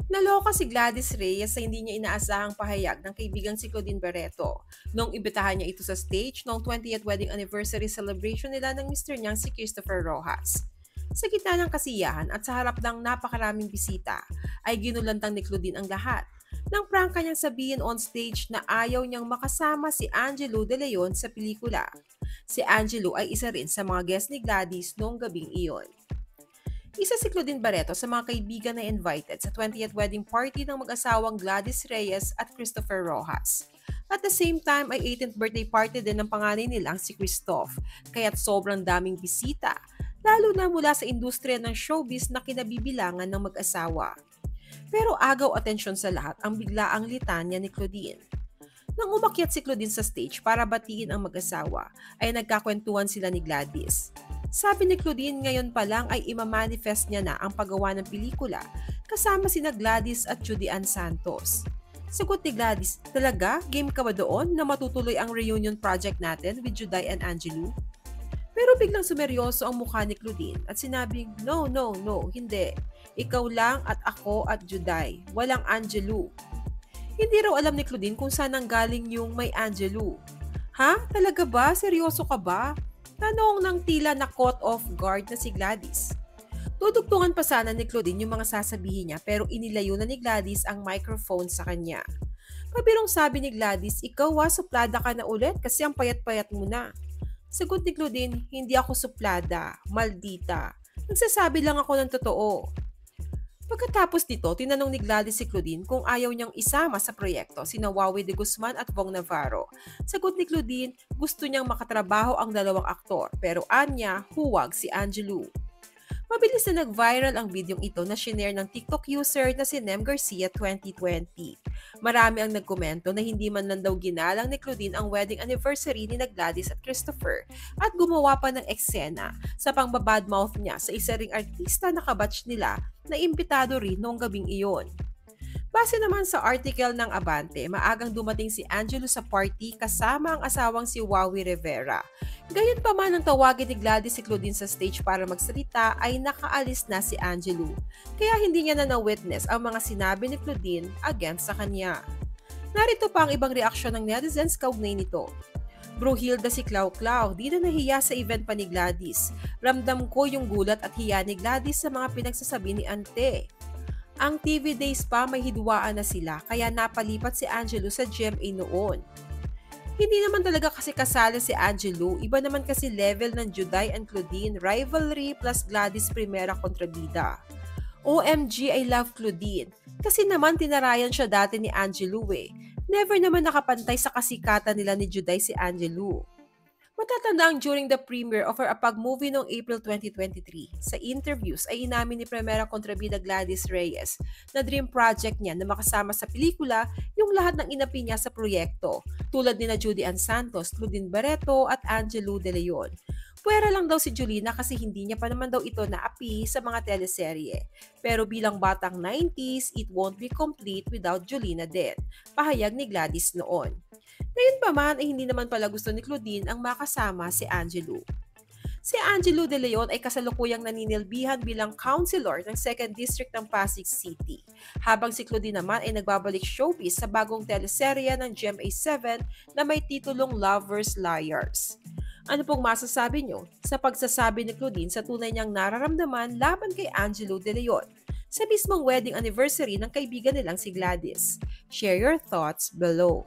Naloka si Gladys Reyes sa hindi niya inaasahang pahayag ng kaibigang si Claudine Barreto nung imbitahan niya ito sa stage noong 20th wedding anniversary celebration nila ng mister niyang si Christopher Rojas. Sa gitna ng kasiyahan at sa harap ng napakaraming bisita, ay ginulantang ni Claudine ang lahat. Nang prangka niyang sabihin on stage na ayaw niyang makasama si Angelo De Leon sa pelikula. Si Angelo ay isa rin sa mga guest ni Gladys noong gabing iyon. Isa si Claudine Barreto sa mga kaibigan na invited sa 20th wedding party ng mag-asawang Gladys Reyes at Christopher Rojas. At the same time ay 18th birthday party din ng panganay nilang si Christoph, kaya't sobrang daming bisita, lalo na mula sa industriya ng showbiz na kinabibilangan ng mag-asawa. Pero agaw atensyon sa lahat ang biglaang litanya ni Claudine. Nang umakyat si Claudine sa stage para batiin ang mag-asawa, ay nagkakwentuhan sila ni Gladys. Sabi ni Claudine ngayon pa lang ay imamanifest niya na ang paggawa ng pelikula kasama sina Gladys at Judy Ann Santos. Sagot ni Gladys, talaga? Game ka ba doon na matutuloy ang reunion project natin with Juday and Angelo? Pero biglang sumeryoso ang mukha ni Claudine at sinabing, no, no, no, hindi. Ikaw lang at ako at Juday. Walang Angelo. Hindi raw alam ni Claudine kung saan nanggaling yung may Angelo. Ha? Talaga ba? Seryoso ka ba? Tanong ng tila na caught off guard na si Gladys. Tudugtungan pa sana ni Claudine yung mga sasabihin niya pero inilayo na ni Gladys ang microphone sa kanya. Pabirong sabi ni Gladys, ikaw suplada ka na ulit kasi ang payat-payat mo na. Sagot ni Claudine, hindi ako suplada, maldita. Nagsasabi lang ako ng totoo. Pagkatapos nito, tinanong ni Gladys si Claudine kung ayaw niyang isama sa proyekto sina Wawi de Guzman at Vong Navarro. Sagot ni Claudine, gusto niyang makatrabaho ang dalawang aktor pero anya, huwag si Angelo. Mabilis na nag-viral ang videong ito na shinare ng TikTok user na si Nem Garcia 2020. Marami ang nagkomento na hindi man lang daw ginalang ni Claudine ang wedding anniversary ni Gladys at Christopher at gumawa pa ng eksena sa pangbabadmouth niya sa isa ring artista na kabatch nila na imbitado rin noong gabing iyon. Base naman sa article ng Abante, maagang dumating si Angelo sa party kasama ang asawang si Wawi Rivera. Gayunpaman ang tawagin ni Gladys si Claudine sa stage para magsalita ay nakaalis na si Angelo. Kaya hindi niya na na-witness ang mga sinabi ni Claudine against sa kanya. Narito pa ang ibang reaksyon ng netizens kaugnay nito. Bro Hilda si Clau Clau, di na nahiya sa event pa ni Gladys. Ramdam ko yung gulat at hiya ni Gladys sa mga pinagsasabi ni Ante. Ang TV days pa may hidwaan na sila kaya napalipat si Angelo sa GMA noon. Hindi naman talaga kasi kasali si Angelo, iba naman kasi level ng Juday and Claudine, rivalry plus Gladys Primera kontrabida. OMG, I love Claudine. Kasi naman tinarayan siya dati ni Angelo eh. Never naman nakapantay sa kasikatan nila ni Juday si Angelo. Matatandang during the premiere of her Apag movie noong April 2023, sa interviews ay inamin ni Primera Kontrabida Gladys Reyes na dream project niya na makasama sa pelikula yung lahat ng inapi niya sa proyekto, tulad ni na Judy Ann Santos, Claudine Barreto at Angelo De Leon. Puwera lang daw si Julina kasi hindi niya pa naman daw ito naapi sa mga teleserye. Pero bilang batang 90s, it won't be complete without Julina din. Pahayag ni Gladys noon. Ngayon pa man ay hindi naman pala gusto ni Claudine ang makasama si Angelo. Si Angelo De Leon ay kasalukuyang naninilbihan bilang councilor ng 2nd District ng Pasig City, habang si Claudine naman ay nagbabalik showbiz sa bagong teleserye ng GMA7 na may titulong Lovers Liars. Ano pong masasabi nyo sa pagsasabi ni Claudine sa tunay niyang nararamdaman laban kay Angelo De Leon sa mismong wedding anniversary ng kaibigan nilang si Gladys? Share your thoughts below.